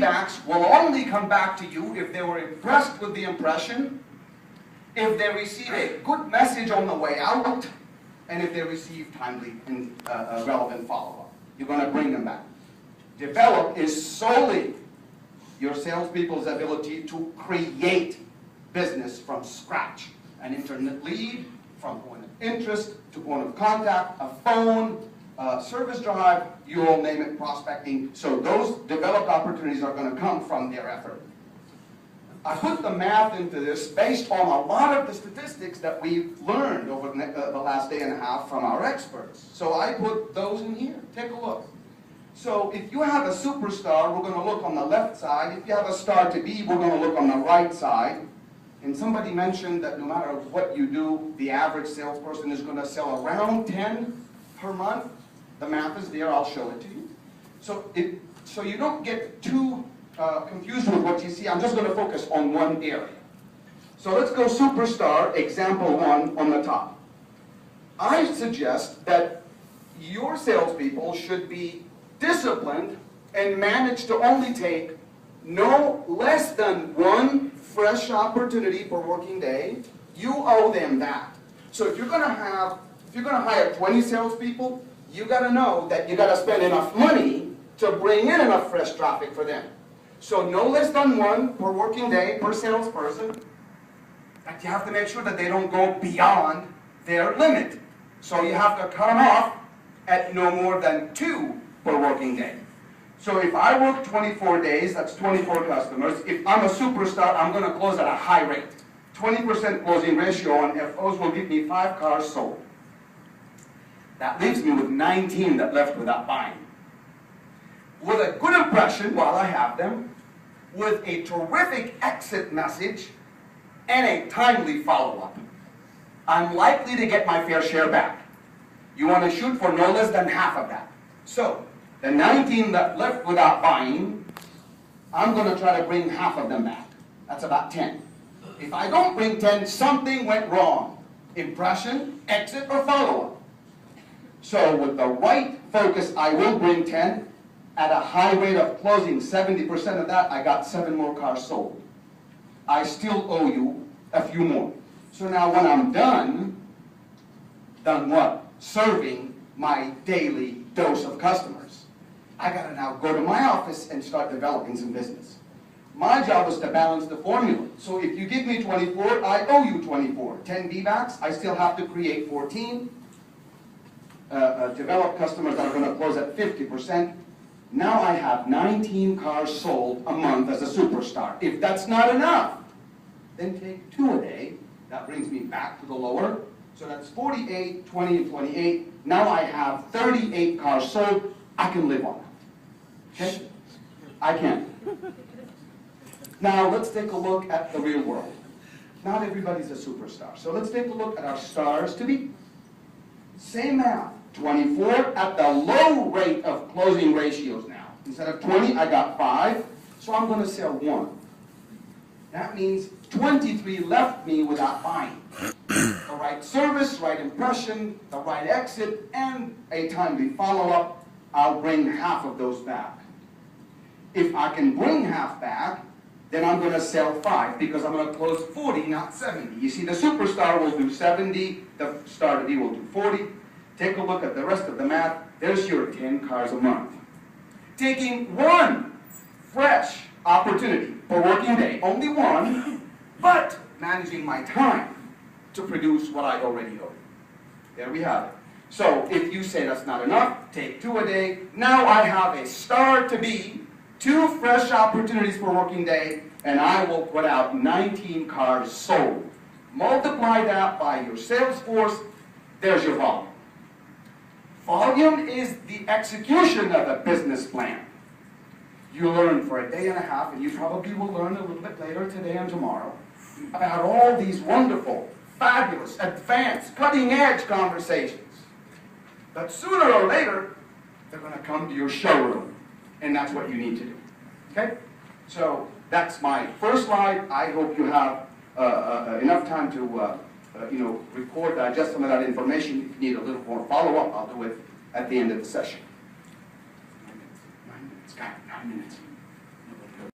feedbacks will only come back to you if they were impressed with the impression, if they receive a good message on the way out, and if they receive timely and relevant follow-up. You're going to bring them back. Develop is solely your salespeople's ability to create business from scratch. An internet lead, from point of interest to point of contact, a phone, service drive, you all name it, prospecting. So those developed opportunities are going to come from their effort. I put the math into this based on a lot of the statistics that we've learned over the last day and a half from our experts. So I put those in here. Take a look. So if you have a superstar, we're going to look on the left side. If you have a star to be, we're going to look on the right side. And somebody mentioned that no matter what you do, the average salesperson is going to sell around 10 per month. The math is there. I'll show it to you. So you don't get too confused with what you see. I'm just going to focus on one area. So let's go superstar, example 1 on the top. I suggest that your salespeople should be disciplined and manage to only take no less than 1 fresh opportunity per working day. You owe them that. So if you're going to hire 20 salespeople, you got to know that you got to spend enough money to bring in enough fresh traffic for them. So no less than 1 per working day per salesperson. But you have to make sure that they don't go beyond their limit. So you have to cut them off at no more than 2 per working day. So if I work 24 days, that's 24 customers. If I'm a superstar, I'm going to close at a high rate. 20% closing ratio on FOs will give me 5 cars sold. That leaves me with 19 that left without buying. With a good impression while I have them, with a terrific exit message, and a timely follow-up, I'm likely to get my fair share back. You want to shoot for no less than half of that. So, the 19 that left without buying, I'm going to try to bring half of them back. That's about 10. If I don't bring 10, something went wrong. Impression, exit, or follow-up. So with the right focus, I will bring 10. At a high rate of closing, 70% of that, I got 7 more cars sold. I still owe you a few more. So now when I'm done what? Serving my daily dose of customers. I gotta now go to my office and start developing some business. My job is to balance the formula. So if you give me 24, I owe you 24. 10 VBACs, I still have to create 14. Develop customers that are going to close at 50%. Now I have 19 cars sold a month as a superstar. If that's not enough, then take 2 a day. That brings me back to the lower. So that's 48, 20, and 28. Now I have 38 cars sold. I can live on that. Okay? I can. Now let's take a look at the real world. Not everybody's a superstar. So let's take a look at our stars to be. Same math. 24 at the low rate of closing ratios now. Instead of 20, I got 5. So I'm going to sell 1. That means 23 left me without buying. The right service, right impression, the right exit, and a timely follow-up, I'll bring half of those back. If I can bring half back, then I'm going to sell 5 because I'm going to close 40, not 70. You see, the superstar will do 70, the star to be will do 40. Take a look at the rest of the math. There's your 10 cars a month. Taking 1 fresh opportunity per working day, only 1, but managing my time to produce what I already owe. There we have it. So if you say that's not enough, take 2 a day. Now I have a star to be, 2 fresh opportunities per working day, and I will put out 19 cars sold. Multiply that by your sales force, there's your volume. Volume is the execution of a business plan. You learn for a day and a half, and you probably will learn a little bit later today and tomorrow about all these wonderful, fabulous, advanced, cutting-edge conversations. But sooner or later, they're going to come to your showroom, and that's what you need to do. Okay? So that's my first slide. I hope you have enough time to record, digest some of that information. If you need a little more follow-up, I'll do it at the end of the session. 9 minutes. 9 minutes. Got it. 9 minutes.